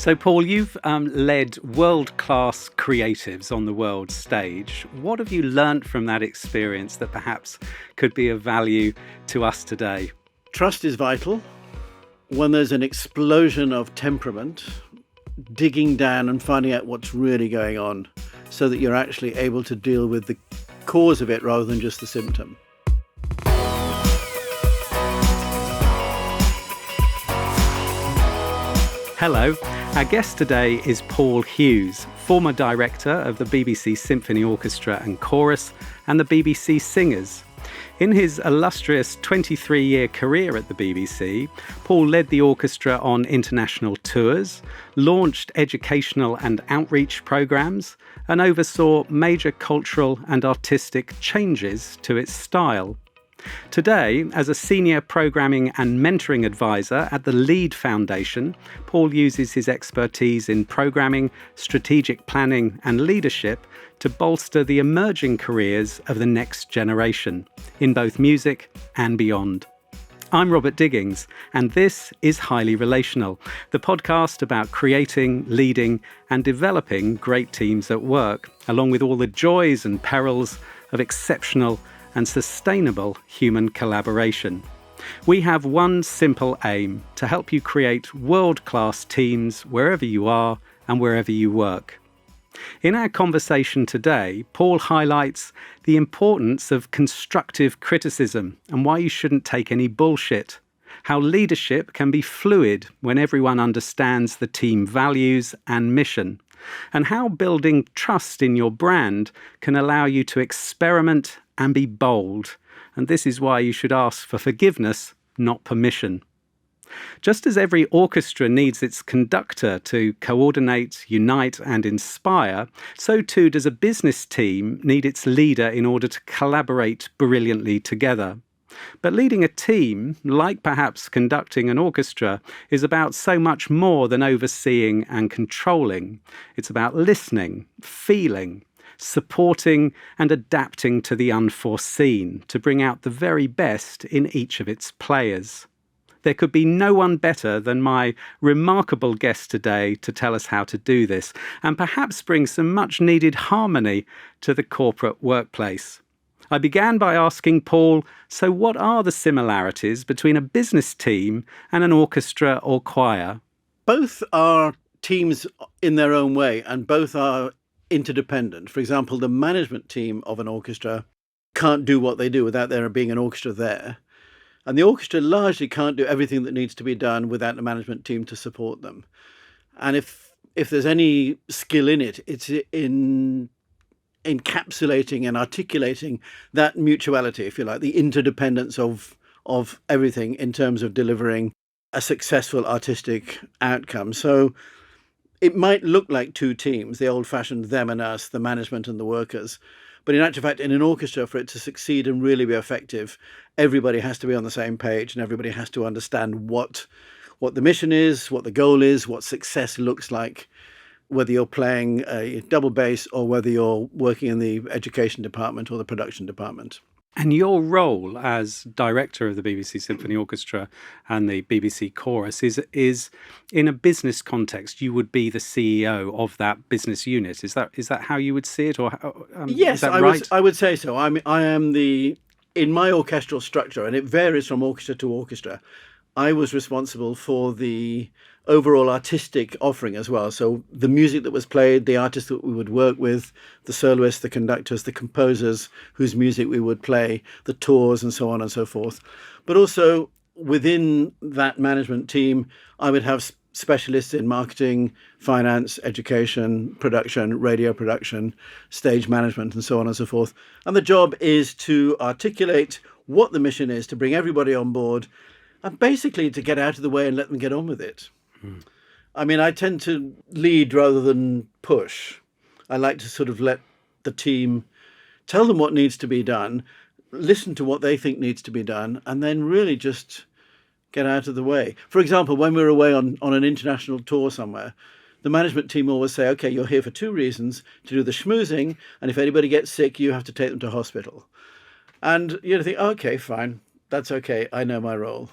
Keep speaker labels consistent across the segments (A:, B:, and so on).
A: So, Paul, you've led world-class creatives on the world stage. What have you learnt from that experience that perhaps could be of value to us today?
B: Trust is vital. When there's an explosion of temperament, digging down and finding out what's really going on so that you're actually able to deal with the cause of it rather than just the symptom.
A: Hello, our guest today is Paul Hughes, former director of the BBC Symphony Orchestra and Chorus and the BBC Singers. In his illustrious 23-year career at the BBC, Paul led the orchestra on international tours, launched educational and outreach programmes, and oversaw major cultural and artistic changes to its style. Today, as a senior programming and mentoring advisor at the Lead Foundation, Paul uses his expertise in programming, strategic planning and leadership to bolster the emerging careers of the next generation, in both music and beyond. I'm Robert Digings, and this is Highly Relational, the podcast about creating, leading and developing great teams at work, along with all the joys and perils of exceptional and sustainable human collaboration. We have one simple aim: to help you create world-class teams wherever you are and wherever you work. In our conversation today, Paul highlights the importance of constructive criticism and why you shouldn't take any bullshit, how leadership can be fluid when everyone understands the team values and mission, and how building trust in your brand can allow you to experiment and be bold. And this is why you should ask for forgiveness, not permission. Just as every orchestra needs its conductor to coordinate, unite and inspire, so too does a business team need its leader in order to collaborate brilliantly together. But leading a team, like perhaps conducting an orchestra, is about so much more than overseeing and controlling. It's about listening, feeling, supporting and adapting to the unforeseen to bring out the very best in each of its players. There could be no one better than my remarkable guest today to tell us how to do this and perhaps bring some much needed harmony to the corporate workplace. I began by asking Paul, so what are the similarities between a business team and an orchestra or choir?
B: Both are teams in their own way, and both are interdependent. For example, the management team of an orchestra can't do what they do without there being an orchestra there. And the orchestra largely can't do everything that needs to be done without the management team to support them. And if there's any skill in it, it's in encapsulating and articulating that mutuality, if you like, the interdependence of everything in terms of delivering a successful artistic outcome. So it might look like two teams, the old-fashioned them and us, the management and the workers. But in actual fact, in an orchestra, for it to succeed and really be effective, everybody has to be on the same page and everybody has to understand what the mission is, what the goal is, what success looks like, whether you're playing a double bass or whether you're working in the education department or the production department.
A: And your role as director of the BBC Symphony Orchestra and the BBC Chorus is in a business context. You would be the CEO of that business unit. Is that how you would see it, or
B: yes,
A: is that right?
B: I would say so. I am in my orchestral structure, and it varies from orchestra to orchestra. I was responsible for the overall artistic offering as well. So the music that was played, the artists that we would work with, the soloists, the conductors, the composers whose music we would play, the tours and so on and so forth. But also within that management team, I would have specialists in marketing, finance, education, production, radio production, stage management and so on and so forth. And the job is to articulate what the mission is, to bring everybody on board, and basically to get out of the way and let them get on with it. I mean, I tend to lead rather than push. I like to sort of let the team tell them what needs to be done, listen to what they think needs to be done, and then really just get out of the way. For example, when we're away on an international tour somewhere, the management team always say, okay, you're here for two reasons: to do the schmoozing, and if anybody gets sick, you have to take them to hospital. And you think, okay, fine, that's okay, I know my role.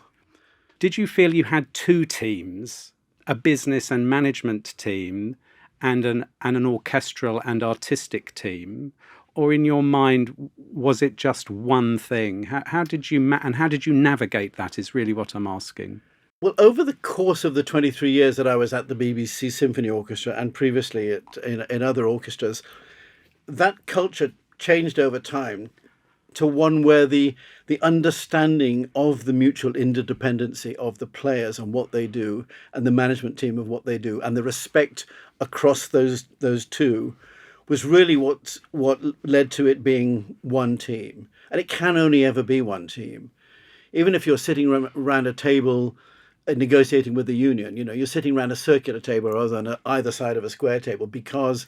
A: Did you feel you had two teams a business and management team and an orchestral and artistic team? Or in your mind, was it just one thing? How did you how did you navigate that is really what I'm asking.
B: Well, over the course of the 23 years that I was at the BBC Symphony Orchestra and previously in other orchestras, that culture changed over time to one where the understanding of the mutual interdependency of the players and what they do and the management team of what they do and the respect across those two was really what led to it being one team. And it can only ever be one team. Even if you're sitting around a table negotiating with the union, you're sitting around a circular table rather than either side of a square table because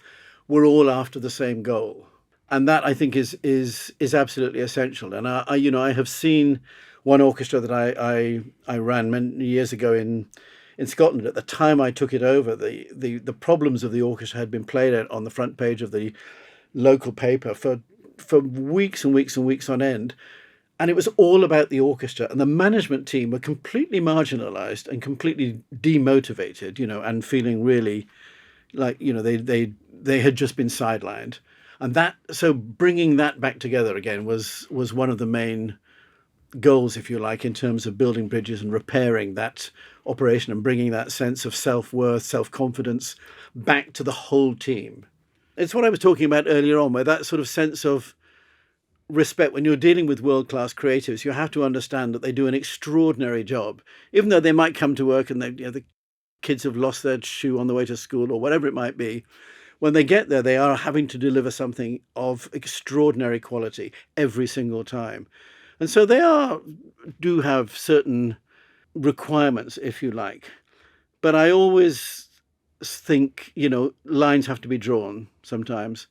B: we're all after the same goal. And that, I think, is absolutely essential. And I have seen one orchestra that I ran many years ago in Scotland. At the time I took it over, the problems of the orchestra had been played out on the front page of the local paper for weeks and weeks and weeks on end. And it was all about the orchestra, and the management team were completely marginalized and completely demotivated, and feeling really like, they had just been sidelined. And so bringing that back together again was one of the main goals, if you like, in terms of building bridges and repairing that operation and bringing that sense of self-worth, self-confidence back to the whole team. It's what I was talking about earlier on, where that sort of sense of respect, when you're dealing with world-class creatives, you have to understand that they do an extraordinary job, even though they might come to work and the kids have lost their shoe on the way to school or whatever it might be. When they get there, they are having to deliver something of extraordinary quality every single time. And so they do have certain requirements, if you like. But I always think, lines have to be drawn sometimes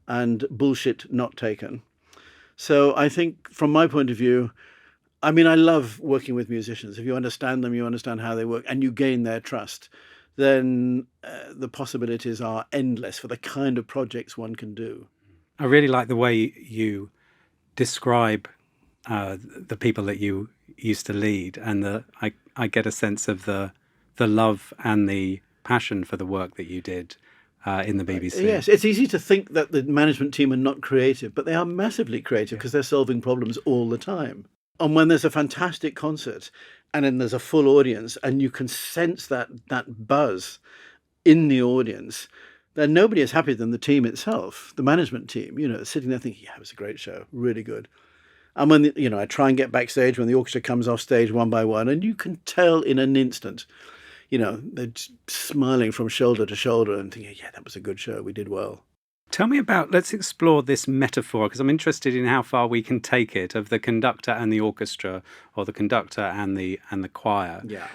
B: and bullshit not taken. So I think from my point of view, I love working with musicians. If you understand them, you understand how they work, and you gain their trust, then the possibilities are endless for the kind of projects one can do.
A: I really like the way you describe the people that you used to lead, and I get a sense of the love and the passion for the work that you did in the BBC.
B: Yes, it's easy to think that the management team are not creative, but they are massively creative because they're solving problems all the time. And when there's a fantastic concert and then there's a full audience and you can sense that buzz in the audience, then nobody is happier than the team itself, the management team, sitting there thinking, yeah, it was a great show, really good. And when, I try and get backstage when the orchestra comes off stage one by one, and you can tell in an instant, they're smiling from shoulder to shoulder and thinking, yeah, that was a good show, we did well.
A: Tell me let's explore this metaphor, because I'm interested in how far we can take it, of the conductor and the orchestra, or the conductor and the choir.
B: Yeah.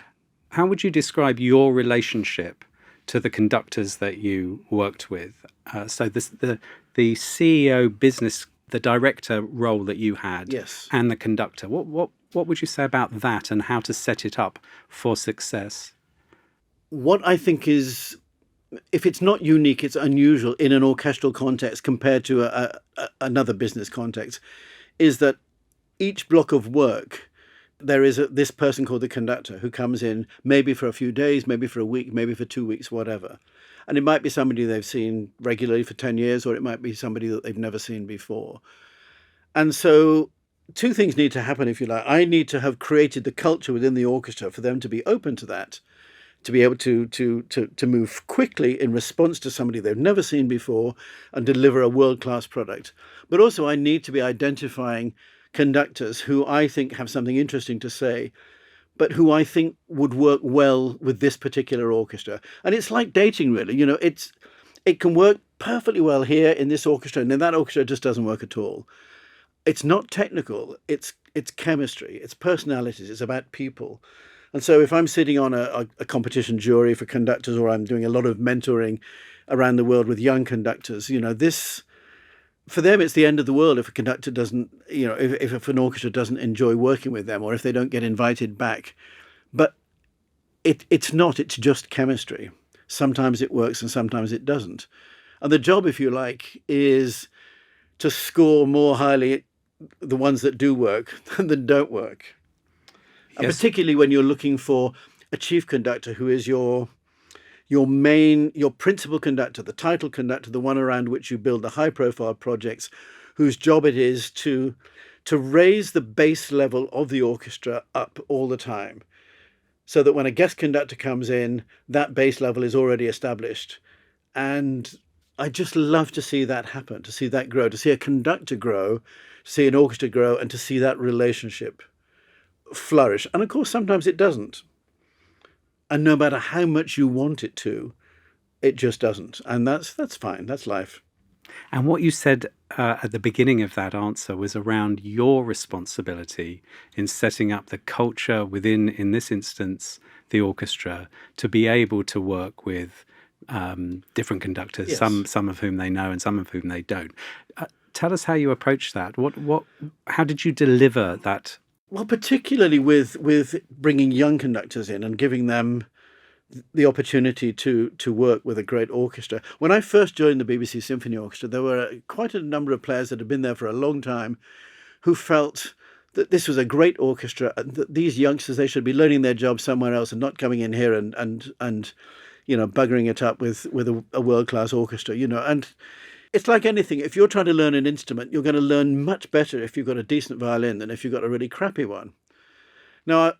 A: How would you describe your relationship to the conductors that you worked with? So the CEO business, the director role that you had,
B: yes,
A: and the conductor. What would you say about that and how to set it up for success?
B: What I think is, if it's not unique, it's unusual in an orchestral context compared to another business context, is that each block of work, there is this person called the conductor who comes in maybe for a few days, maybe for a week, maybe for 2 weeks, whatever. And it might be somebody they've seen regularly for 10 years, or it might be somebody that they've never seen before. And so two things need to happen, if you like. I need to have created the culture within the orchestra for them to be open to that, to be able to move quickly in response to somebody they've never seen before and deliver a world-class product. But also I need to be identifying conductors who I think have something interesting to say, but who I think would work well with this particular orchestra. And it's like dating, really. It can work perfectly well here in this orchestra, and then that orchestra just doesn't work at all. It's not technical, it's chemistry, it's personalities, it's about people. And so if I'm sitting on a competition jury for conductors, or I'm doing a lot of mentoring around the world with young conductors, this, for them, it's the end of the world if a conductor doesn't, if an orchestra doesn't enjoy working with them, or if they don't get invited back. But it's not, it's just chemistry. Sometimes it works and sometimes it doesn't. And the job, if you like, is to score more highly the ones that do work than that don't work. Yes. And particularly when you're looking for a chief conductor who is your your principal conductor, the title conductor, the one around which you build the high-profile projects, whose job it is to raise the base level of the orchestra up all the time, so that when a guest conductor comes in, that base level is already established. And I just love to see that happen, to see that grow, to see a conductor grow, to see an orchestra grow, and to see that relationship flourish. And of course, sometimes it doesn't. And no matter how much you want it to, it just doesn't. And that's fine. That's life.
A: And what you said at the beginning of that answer was around your responsibility in setting up the culture within, in this instance, the orchestra, to be able to work with different conductors,
B: Yes.
A: some of whom they know and some of whom they don't. Tell us how you approached that. How did you deliver that?
B: Well, particularly with bringing young conductors in and giving them the opportunity to work with a great orchestra. When I first joined the BBC Symphony Orchestra, there were quite a number of players that had been there for a long time who felt that this was a great orchestra and that these youngsters, they should be learning their job somewhere else and not coming in here and buggering it up with a world-class orchestra, and it's like anything. If you're trying to learn an instrument, you're going to learn much better if you've got a decent violin than if you've got a really crappy one. Now,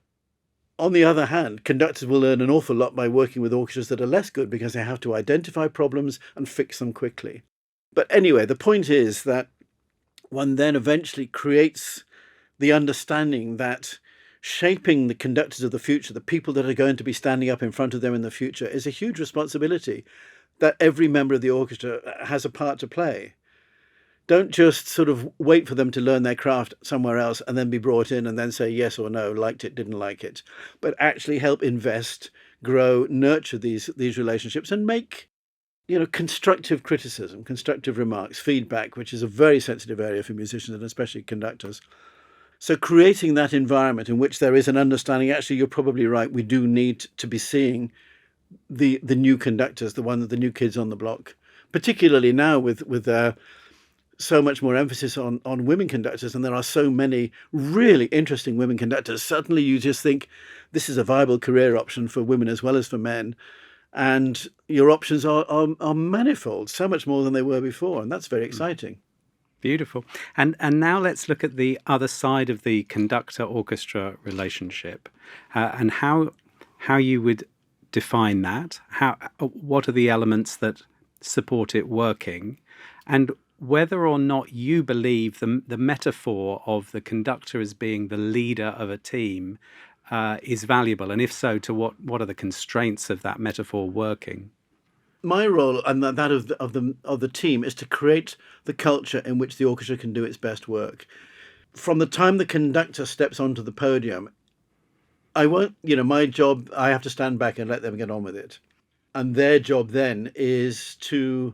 B: on the other hand, conductors will learn an awful lot by working with orchestras that are less good because they have to identify problems and fix them quickly. But anyway, the point is that one then eventually creates the understanding that shaping the conductors of the future, the people that are going to be standing up in front of them in the future, is a huge responsibility that every member of the orchestra has a part to play. Don't just sort of wait for them to learn their craft somewhere else and then be brought in and then say yes or no, liked it, didn't like it, but actually help invest, grow, nurture these relationships and make, constructive criticism, constructive remarks, feedback, which is a very sensitive area for musicians and especially conductors. So creating that environment in which there is an understanding, actually, you're probably right, we do need to be seeing the new conductors, the new kids on the block, particularly now with so much more emphasis on women conductors, and there are so many really interesting women conductors. Suddenly you just think this is a viable career option for women as well as for men, and your options are manifold, so much more than they were before, and that's very exciting.
A: Beautiful. And now let's look at the other side of the conductor-orchestra relationship, and how you would define that. What are the elements that support it working, and whether or not you believe the metaphor of the conductor as being the leader of a team is valuable, and if so, to what are the constraints of that metaphor working?
B: My role and that of the team is to create the culture in which the orchestra can do its best work. From the time the conductor steps onto the podium, my job, I have to stand back and let them get on with it. And their job then is to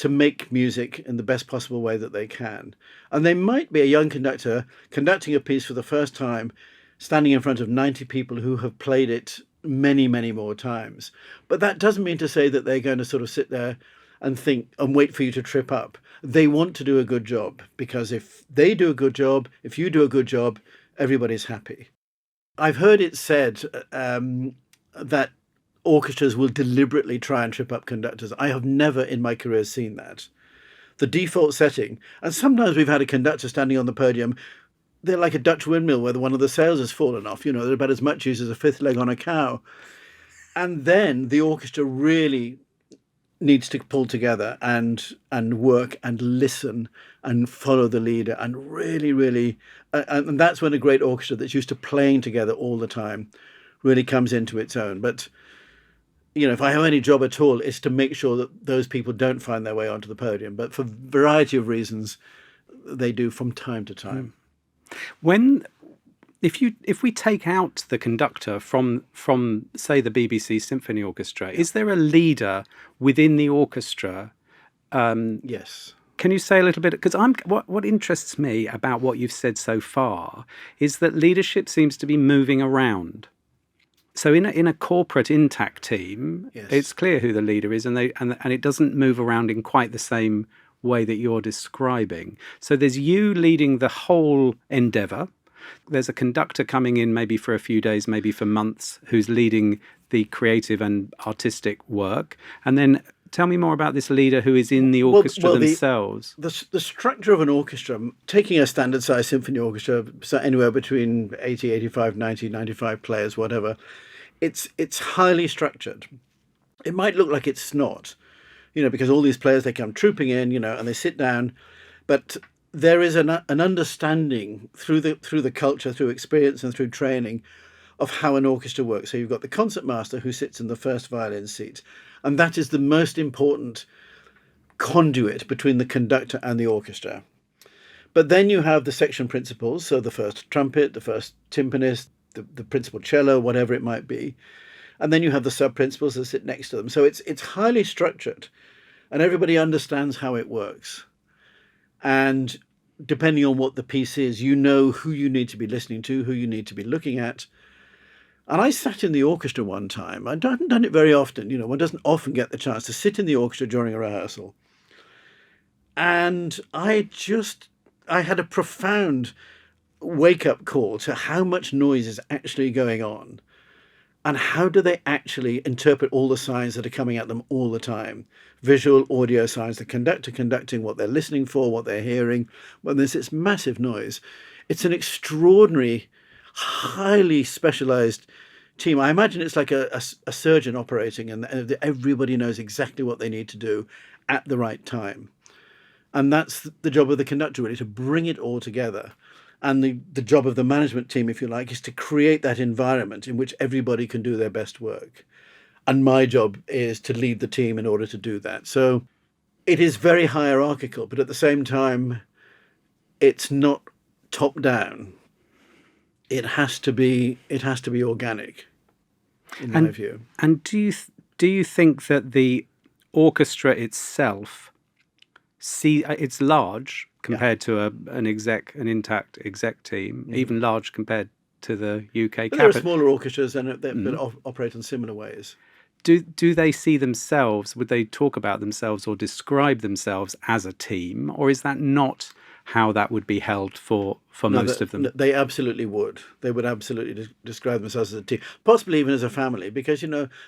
B: make music in the best possible way that they can. And they might be a young conductor conducting a piece for the first time, standing in front of 90 people who have played it many, many more times. But that doesn't mean to say that they're going to sort of sit there and think and wait for you to trip up. They want to do a good job, because if they do a good job, if you do a good job, everybody's happy. I've heard it said that orchestras will deliberately try and trip up conductors. I have never in my career seen that. The default setting, and sometimes we've had a conductor standing on the podium, they're like a Dutch windmill where one of the sails has fallen off. They're about as much use as a fifth leg on a cow. And then the orchestra really needs to pull together and work and listen and follow the leader and really, really, and that's when a great orchestra that's used to playing together all the time really comes into its own. But if I have any job at all, it's to make sure that those people don't find their way onto the podium. But for a variety of reasons, they do from time to time.
A: If we take out the conductor from say the BBC Symphony Orchestra, is there a leader within the orchestra?
B: Yes.
A: Can you say a little bit? Because what interests me about what you've said so far is that leadership seems to be moving around. So in a corporate intact team,
B: yes,
A: it's clear who the leader is, and it doesn't move around in quite the same way that you're describing. So there's you leading the whole endeavour, There's a conductor coming in maybe for a few days, maybe for months, who's leading the creative and artistic work. And then tell me more about this leader who is in the orchestra themselves.
B: The structure of an orchestra, taking a standard size symphony orchestra, so anywhere between 80, 85, 90, 95 players, whatever, it's highly structured. It might look like it's not, because all these players, they come trooping in, and they sit down. But there is an understanding through the culture, through experience and through training of how an orchestra works. So you've got the concertmaster who sits in the first violin seat, and that is the most important conduit between the conductor and the orchestra. But then you have the section principals, so the first trumpet, the first timpanist, the principal cello, whatever it might be. And then you have the sub-principals that sit next to them. So it's highly structured, and everybody understands how it works. And depending on what the piece is, you know who you need to be listening to, who you need to be looking at. And I sat in the orchestra one time. I haven't done it very often. One doesn't often get the chance to sit in the orchestra during a rehearsal. And I had a profound wake-up call to how much noise is actually going on. And how do they actually interpret all the signs that are coming at them all the time? Visual, audio signs, the conductor conducting, what they're listening for, what they're hearing. When there's this massive noise, it's an extraordinary, highly specialized team. I imagine it's like a surgeon operating, and everybody knows exactly what they need to do at the right time. And that's the job of the conductor, really, to bring it all together. And the job of the management team, if you like, is to create that environment in which everybody can do their best work. And my job is to lead the team in order to do that. So it is very hierarchical, but at the same time, it's not top down. It has to be organic, in my view.
A: And do you think that the orchestra itself, it's large compared to an intact exec team, even large compared to the UK
B: But there are smaller orchestras that operate in similar ways.
A: Do they see themselves, would they talk about themselves or describe themselves as a team, or is that not how that would be held for most of them?
B: They absolutely would. They would absolutely describe themselves as a team, possibly even as a family, because,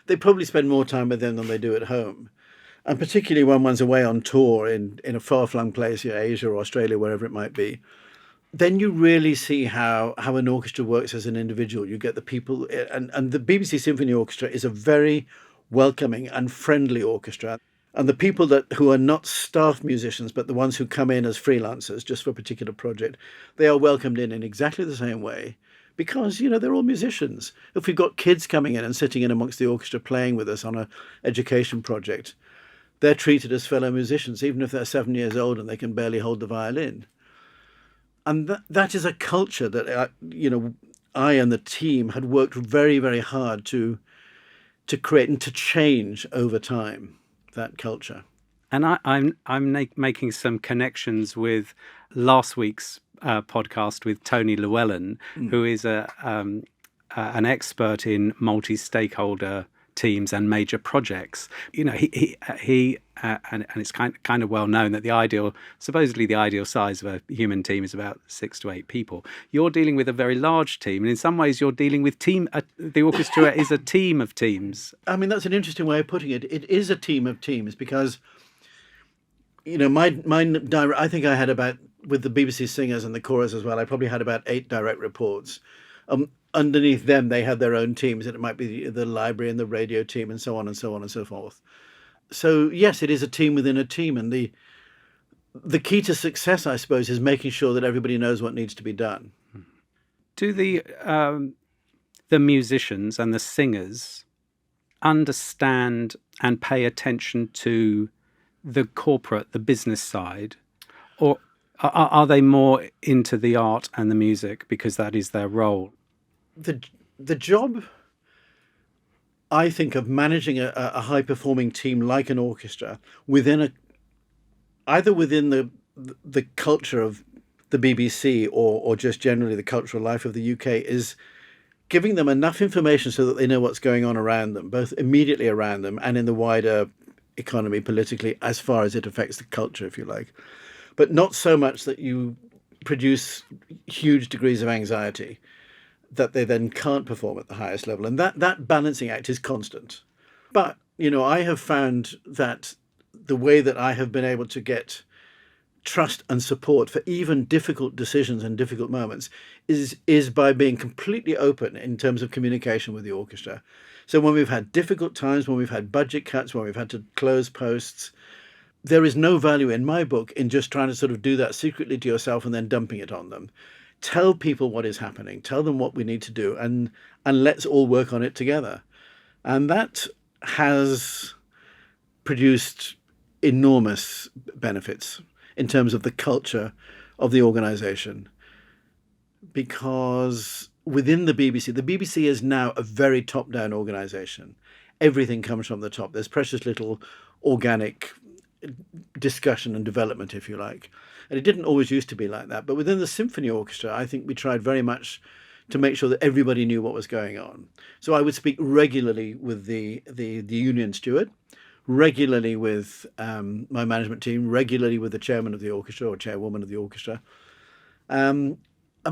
B: they probably spend more time with them than they do at home. And particularly when one's away on tour in a far-flung place, Asia or Australia, wherever it might be, then you really see how an orchestra works as an individual. You get the people, and the BBC Symphony Orchestra is a very welcoming and friendly orchestra. And the people who are not staff musicians, but the ones who come in as freelancers just for a particular project, they are welcomed in exactly the same way. Because, they're all musicians. If we've got kids coming in and sitting in amongst the orchestra playing with us on an education project, they're treated as fellow musicians, even if they're 7 years old and they can barely hold the violin. And that is a culture that, I and the team had worked very, very hard to create and to change over time, that culture.
A: And I'm making some connections with last week's podcast with Tony Llewellyn, who is an expert in multi-stakeholder teams and major projects. He and it's kind of well known that supposedly the ideal size of a human team is about 6 to 8 people. You're dealing with a very large team, and in some ways you're dealing with the orchestra is a team of teams.
B: I mean, that's an interesting way of putting it. It is a team of teams because, I think I had about, with the BBC singers and the chorus as well, I probably had about 8 direct reports. Underneath them, they had their own teams, and it might be the library and the radio team and so on and so on and so forth. So, yes, it is a team within a team. And the key to success, I suppose, is making sure that everybody knows what needs to be done.
A: Do the musicians and the singers understand and pay attention to the corporate, the business side? Or are they more into the art and the music because that is their role?
B: The job, I think, of managing a high-performing team like an orchestra either within the culture of the BBC or just generally the cultural life of the UK, is giving them enough information so that they know what's going on around them, both immediately around them and in the wider economy politically, as far as it affects the culture, if you like. But not so much that you produce huge degrees of anxiety that they then can't perform at the highest level. And that balancing act is constant. But, I have found that the way that I have been able to get trust and support for even difficult decisions and difficult moments is by being completely open in terms of communication with the orchestra. So when we've had difficult times, when we've had budget cuts, when we've had to close posts, there is no value in my book in just trying to sort of do that secretly to yourself and then dumping it on them. Tell people what is happening, tell them what we need to do, and let's all work on it together. And that has produced enormous benefits in terms of the culture of the organisation. Because within the BBC is now a very top-down organisation. Everything comes from the top. There's precious little organic discussion and development, if you like. And it didn't always used to be like that. But within the symphony orchestra, I think we tried very much to make sure that everybody knew what was going on. So I would speak regularly with the union steward, regularly with my management team, regularly with the chairman of the orchestra or chairwoman of the orchestra. And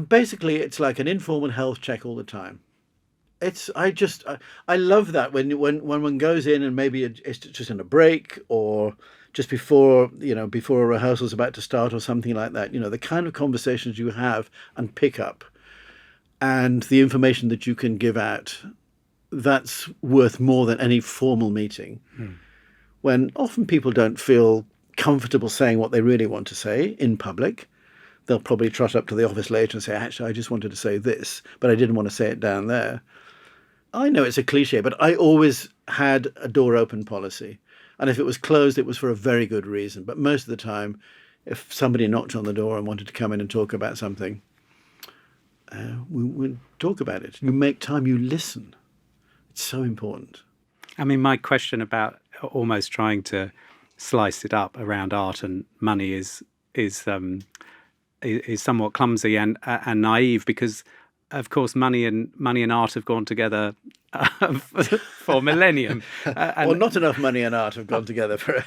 B: basically, it's like an informal health check all the time. I love that when one goes in and maybe it's just in a break or just before a rehearsal's about to start or something like that. The kind of conversations you have and pick up, and the information that you can give out, that's worth more than any formal meeting. When often people don't feel comfortable saying what they really want to say in public, they'll probably trot up to the office later and say, actually, I just wanted to say this, but I didn't want to say it down there. I know it's a cliche, but I always had a door open policy. And if it was closed, it was for a very good reason. But most of the time, if somebody knocked on the door and wanted to come in and talk about something, we would talk about it. You make time, you listen. It's so important.
A: I mean, my question about almost trying to slice it up around art and money is somewhat clumsy and naive, because of course money and art have gone together for millennium.
B: Well, not enough money and art have gone together for.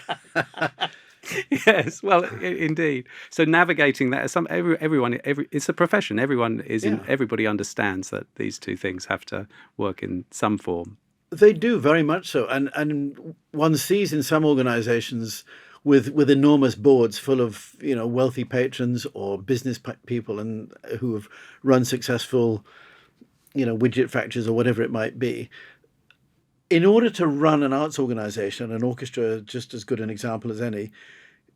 A: Yes, well, indeed. So navigating that, everyone, it's a profession. Everybody understands that these two things have to work in some form.
B: They do, very much so. And one sees in some organisations with enormous boards full of wealthy patrons or business people and who have run successful widget factories or whatever it might be. In order to run an arts organisation, an orchestra, just as good an example as any,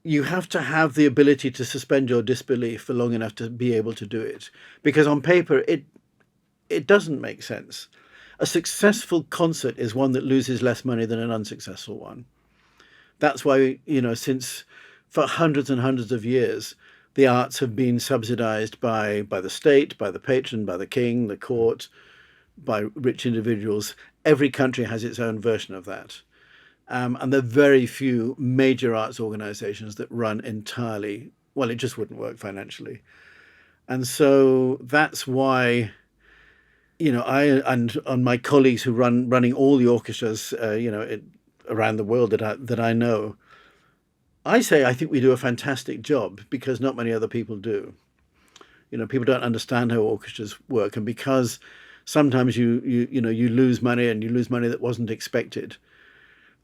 B: you have to have the ability to suspend your disbelief for long enough to be able to do it. Because on paper, it doesn't make sense. A successful concert is one that loses less money than an unsuccessful one. That's why, since for hundreds and hundreds of years, the arts have been subsidised by the state, by the patron, by the king, the court, by rich individuals. Every country has its own version of that. And there are very few major arts organisations that run entirely, well, it just wouldn't work financially. And so that's why, I and my colleagues who running all the orchestras, around the world that I know, I think we do a fantastic job because not many other people do. People don't understand how orchestras work, and because sometimes you lose money and you lose money that wasn't expected,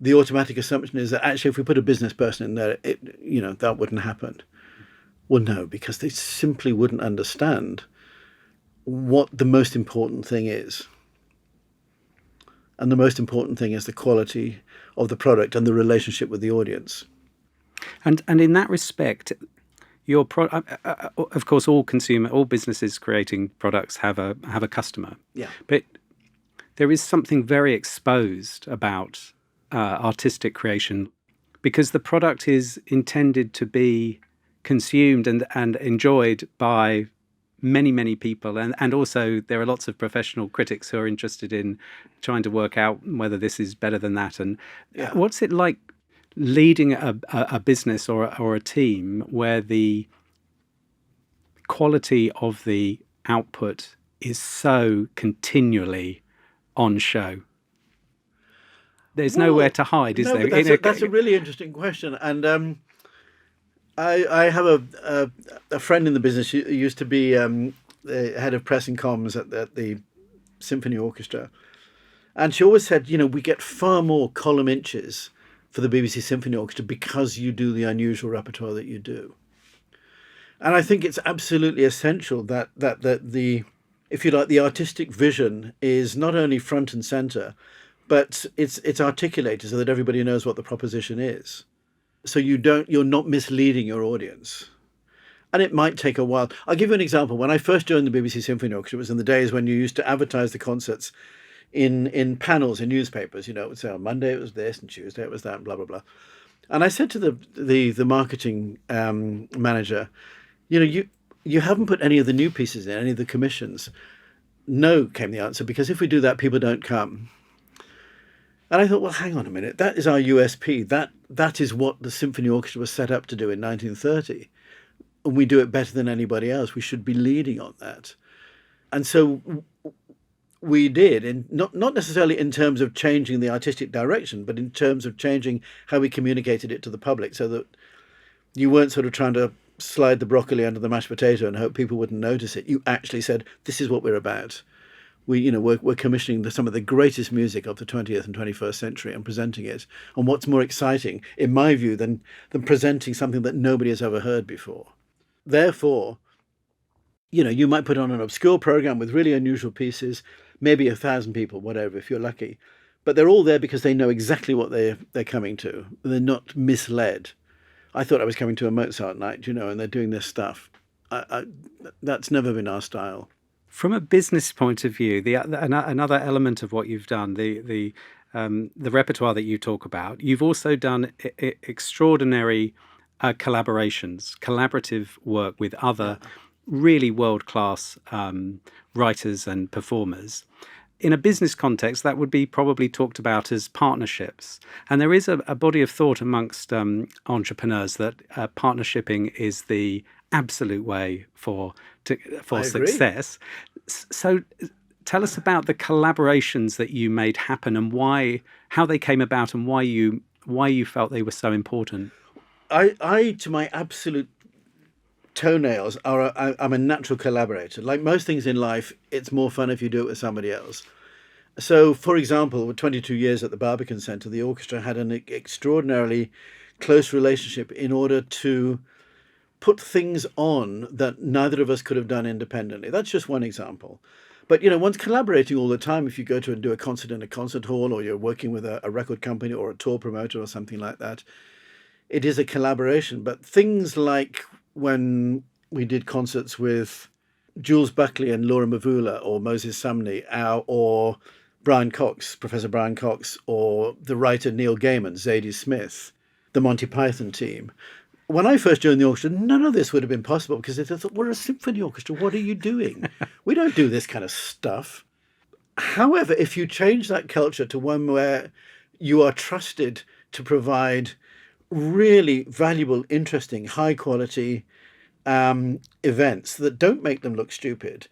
B: the automatic assumption is that actually if we put a business person in there, that wouldn't happen. Well, no, because they simply wouldn't understand what the most important thing is. And the most important thing is the quality of the product and the relationship with the audience.
A: And in that respect, of course, all businesses creating products have a customer.
B: Yeah.
A: But there is something very exposed about artistic creation, because the product is intended to be consumed and enjoyed by many, many people. And also there are lots of professional critics who are interested in trying to work out whether this is better than that. And what's it like leading a business or a team where the quality of the output is so continually on show? There's nowhere to hide, is there?
B: That's a really interesting question. And I have a friend in the business who used to be the head of press and comms at the symphony orchestra, and she always said, we get far more column inches for the BBC Symphony Orchestra because you do the unusual repertoire that you do. And I think it's absolutely essential that the, if you like, the artistic vision is not only front and center, but it's articulated so that everybody knows what the proposition is. So you're not misleading your audience. And it might take a while. I'll give you an example. When I first joined the BBC Symphony Orchestra, it was in the days when you used to advertise the concerts in panels in newspapers. It would say on Monday it was this and Tuesday it was that and blah, blah, blah. And I said to the marketing manager, you haven't put any of the new pieces in, any of the commissions. No, came the answer, because if we do that, people don't come. And I thought, well, hang on a minute. That is our USP. That is what the symphony orchestra was set up to do in 1930. And we do it better than anybody else. We should be leading on that. And so we did, and not necessarily in terms of changing the artistic direction, but in terms of changing how we communicated it to the public, so that you weren't sort of trying to slide the broccoli under the mashed potato and hope people wouldn't notice it. You actually said, this is what we're about. We're commissioning some of the greatest music of the 20th and 21st century and presenting it. And what's more exciting, in my view, than presenting something that nobody has ever heard before? Therefore, you might put on an obscure program with really unusual pieces, maybe 1,000 people, whatever, if you're lucky. But they're all there because they know exactly what they're coming to. They're not misled. I thought I was coming to a Mozart night, and they're doing this stuff. That's never been our style.
A: From a business point of view, another element of what you've done, the repertoire that you talk about, you've also done extraordinary collaborations, collaborative work with other really world-class writers and performers. In a business context, that would be probably talked about as partnerships. And there is a body of thought amongst entrepreneurs that partnershipping is the absolute way for success. So tell us about the collaborations that you made happen and how they came about and why you felt they were so important.
B: I to my absolute toenails, I'm a natural collaborator. Like most things in life, it's more fun if you do it with somebody else. So, for example, with 22 years at the Barbican Centre, the orchestra had an extraordinarily close relationship in order to put things on that neither of us could have done independently. That's just one example. But, one's collaborating all the time. If you go to and do a concert in a concert hall, or you're working with a record company or a tour promoter or something like that, it is a collaboration. But things like when we did concerts with Jules Buckley and Laura Mvula or Moses Sumney or Brian Cox, Professor Brian Cox, or the writer Neil Gaiman, Zadie Smith, the Monty Python team. When I first joined the orchestra, none of this would have been possible because they thought, we're a symphony orchestra, what are you doing? We don't do this kind of stuff. However, if you change that culture to one where you are trusted to provide really valuable, interesting, high quality events that don't make them look stupid,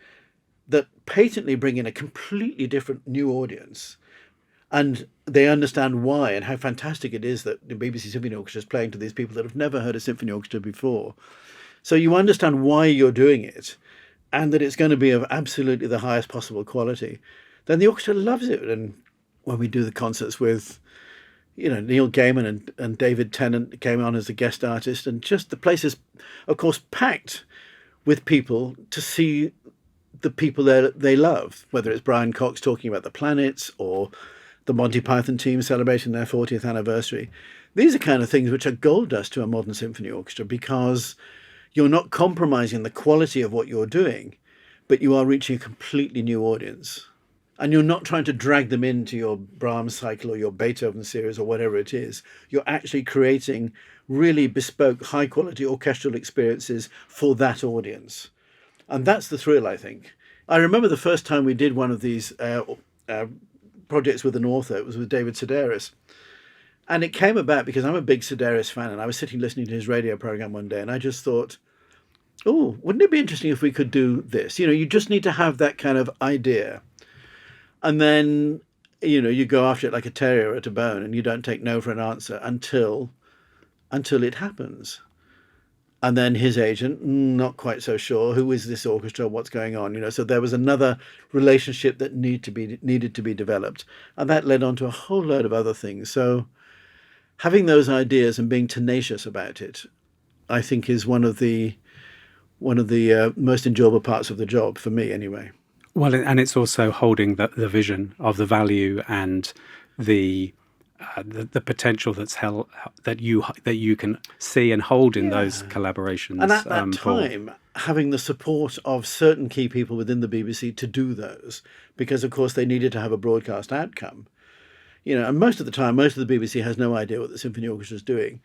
B: that patently bring in a completely different new audience, and they understand why and how fantastic it is that the BBC Symphony Orchestra is playing to these people that have never heard a symphony orchestra before. So you understand why you're doing it and that it's going to be of absolutely the highest possible quality. Then the orchestra loves it. And when we do the concerts with Neil Gaiman and David Tennant came on as a guest artist, and just the place is, of course, packed with people to see the people they love, whether it's Brian Cox talking about the planets or the Monty Python team celebrating their 40th anniversary. These are kind of things which are gold dust to a modern symphony orchestra because you're not compromising the quality of what you're doing, but you are reaching a completely new audience. And you're not trying to drag them into your Brahms cycle or your Beethoven series or whatever it is. You're actually creating really bespoke, high-quality orchestral experiences for that audience. And that's the thrill, I think. I remember the first time we did one of these projects with an author. It was with David Sedaris. And it came about because I'm a big Sedaris fan, and I was sitting listening to his radio program one day, and I just thought, oh, wouldn't it be interesting if we could do this? You just need to have that kind of idea. And then, you go after it like a terrier at a bone, and you don't take no for an answer until it happens. And then his agent, not quite so sure, who is this orchestra, what's going on, So there was another relationship that needed to be developed. And that led on to a whole load of other things. So having those ideas and being tenacious about it, I think is one of the most enjoyable parts of the job, for me anyway.
A: Well, and it's also holding the vision of the value and the potential that's held that you can see and hold in those collaborations.
B: And at that time, having the support of certain key people within the BBC to do those, because of course they needed to have a broadcast outcome. And most of the time, most of the BBC has no idea what the symphony orchestra is doing,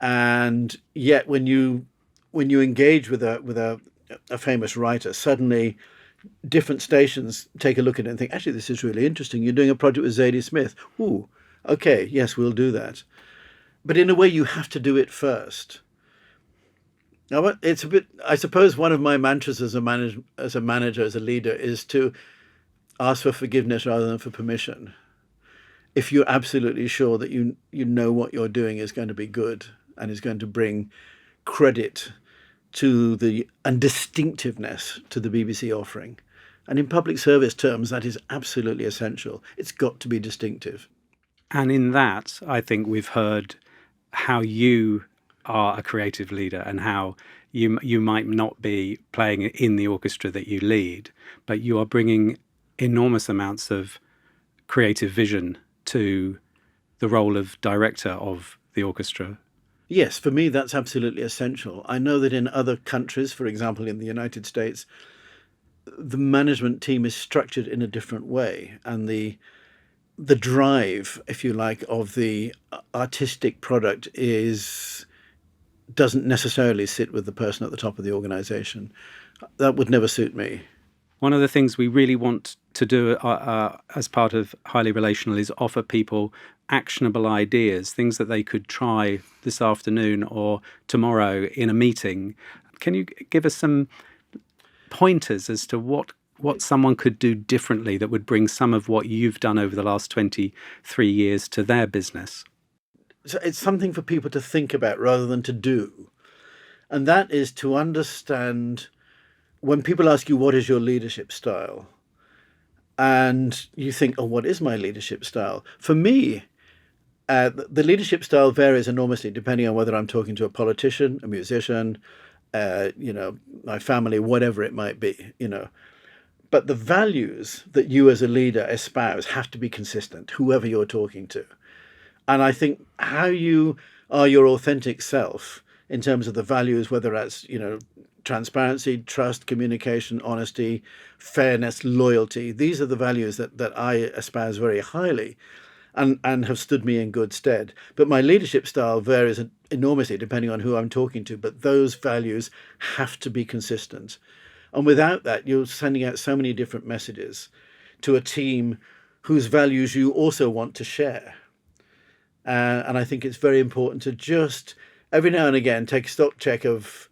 B: and yet when you engage with a famous writer, suddenly different stations take a look at it and think, actually, this is really interesting. You're doing a project with Zadie Smith. Ooh. Okay, yes, we'll do that. But in a way, you have to do it first. Now, it's a bit, I suppose one of my mantras as a manager, as a leader, is to ask for forgiveness rather than for permission. If you're absolutely sure that you know what you're doing is going to be good and is going to bring credit to and distinctiveness to the BBC offering. And in public service terms, that is absolutely essential. It's got to be distinctive.
A: And in that, I think we've heard how you are a creative leader and how you might not be playing in the orchestra that you lead, but you are bringing enormous amounts of creative vision to the role of director of the orchestra.
B: Yes, for me, that's absolutely essential. I know that in other countries, for example, in the United States, the management team is structured in a different way, and the drive, if you like, of the artistic product doesn't necessarily sit with the person at the top of the organisation. That would never suit me.
A: One of the things we really want to do as part of Highly Relational is offer people actionable ideas, things that they could try this afternoon or tomorrow in a meeting. Can you give us some pointers as to what someone could do differently that would bring some of what you've done over the last 23 years to their business?
B: So it's something for people to think about rather than to do. And that is to understand, when people ask you, what is your leadership style? And you think, oh, what is my leadership style? For me, the leadership style varies enormously depending on whether I'm talking to a politician, a musician, my family, whatever it might be, But the values that you as a leader espouse have to be consistent, whoever you're talking to. And I think how you are your authentic self in terms of the values, whether that's, transparency, trust, communication, honesty, fairness, loyalty, these are the values that I espouse very highly and have stood me in good stead. But my leadership style varies enormously depending on who I'm talking to. But those values have to be consistent. And without that, you're sending out so many different messages to a team whose values you also want to share. And I think it's very important to just, every now and again, take a stock check of,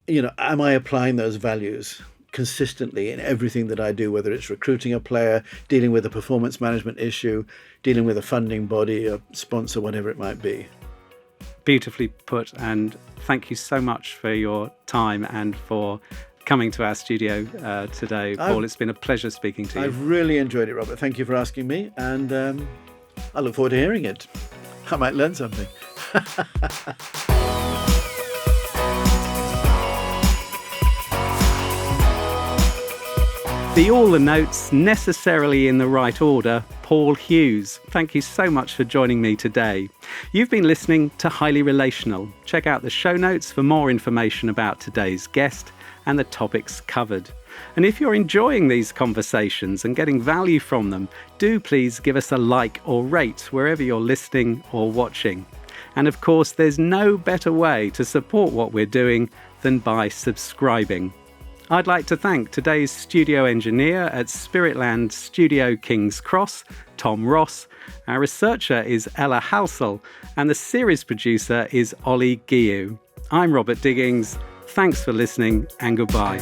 B: am I applying those values consistently in everything that I do, whether it's recruiting a player, dealing with a performance management issue, dealing with a funding body, a sponsor, whatever it might be.
A: Beautifully put. And thank you so much for your time and for coming to our studio today, Paul. It's been a pleasure speaking to you.
B: I've really enjoyed it, Robert. Thank you for asking me, and I look forward to hearing it. I might learn something.
A: All the notes necessarily in the right order, Paul Hughes. Thank you so much for joining me today. You've been listening to Highly Relational. Check out the show notes for more information about today's guest and the topics covered. And if you're enjoying these conversations and getting value from them, do please give us a like or rate wherever you're listening or watching. And of course, there's no better way to support what we're doing than by subscribing. I'd like to thank today's studio engineer at Spiritland Studio King's Cross, Tom Ross. Our researcher is Ella Halsell, and the series producer is Ollie Guiu. I'm Robert Digings. Thanks for listening, and goodbye.